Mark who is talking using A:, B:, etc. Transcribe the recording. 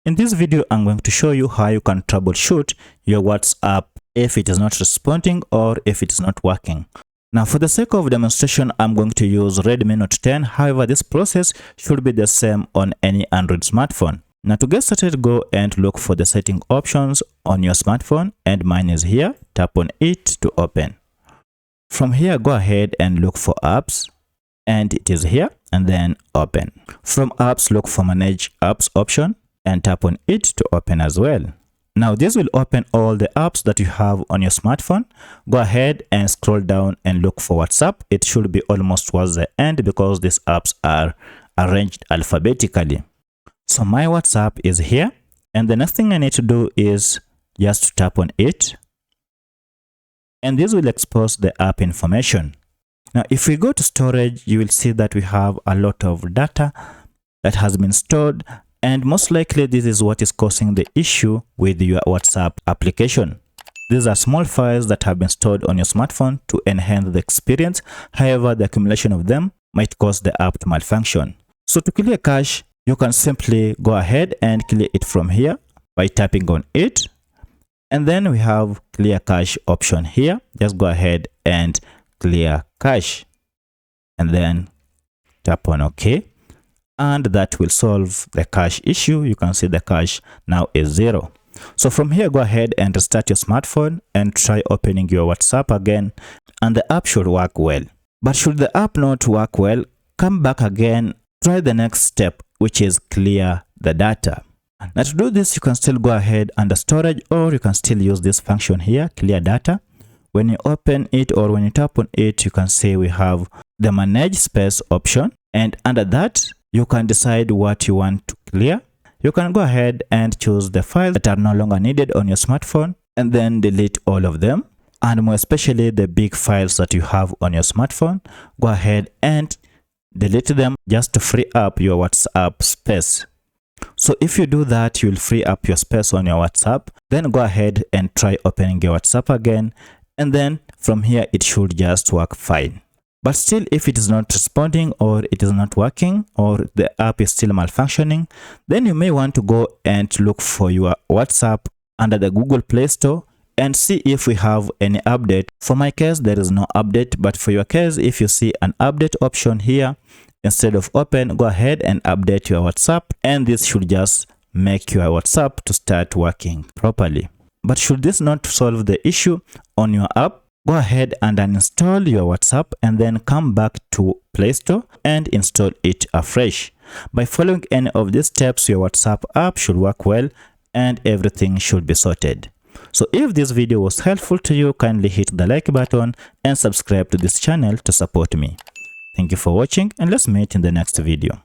A: In this video, I'm going to show you how you can troubleshoot your WhatsApp if it is not responding or if it is not working. Now, for the sake of demonstration, I'm going to use Redmi Note 10. However, this process should be the same on any Android smartphone. Now, to get started, go and look for the setting options on your smartphone, and mine is here. Tap on it to open. From here, go ahead and look for apps, and it is here, and then open. From apps, look for manage apps option and tap on it to open as well. Now this will open all the apps that you have on your smartphone. Go ahead and scroll down and look for WhatsApp. It should be almost towards the end because these apps are arranged alphabetically. So my WhatsApp is here, and the next thing I need to do is just to tap on it, and this will expose the app information. Now if we go to storage, you will see that we have a lot of data that has been stored, and most likely this is what is causing the issue with your WhatsApp application. These are small files that have been stored on your smartphone to enhance the experience. However, the accumulation of them might cause the app to malfunction. So to clear cache, you can simply go ahead and clear it from here by tapping on it. And then we have clear cache option here. Just go ahead and clear cache and then tap on OK. And that will solve the cache issue. You can see the cache now is 0. So from here, go ahead and restart your smartphone and try opening your WhatsApp again, and the app should work well. But should the app not work well, come back again, try the next step, which is clear the data. Now to do this, you can still go ahead under storage, or you can still use this function here, clear data. When you open it or when you tap on it, you can see we have the manage space option, and under that you can decide what you want to clear. You can go ahead and choose the files that are no longer needed on your smartphone and then delete all of them, and more especially the big files that you have on your smartphone. Go ahead and delete them just to free up your WhatsApp space. So if you do that, you will free up your space on your WhatsApp. Then go ahead and try opening your WhatsApp again, and then from here it should just work fine. But still, if it is not responding or it is not working or the app is still malfunctioning, then you may want to go and look for your WhatsApp under the Google Play Store and see if we have any update. For my case, there is no update, but for your case, if you see an update option here, instead of open, go ahead and update your WhatsApp, and this should just make your WhatsApp to start working properly. But should this not solve the issue on your app, go ahead and uninstall your WhatsApp and then come back to Play Store and install it afresh. By following any of these steps, your WhatsApp app should work well and everything should be sorted. So if this video was helpful to you, kindly hit the like button and subscribe to this channel to support me. Thank you for watching, and let's meet in the next video.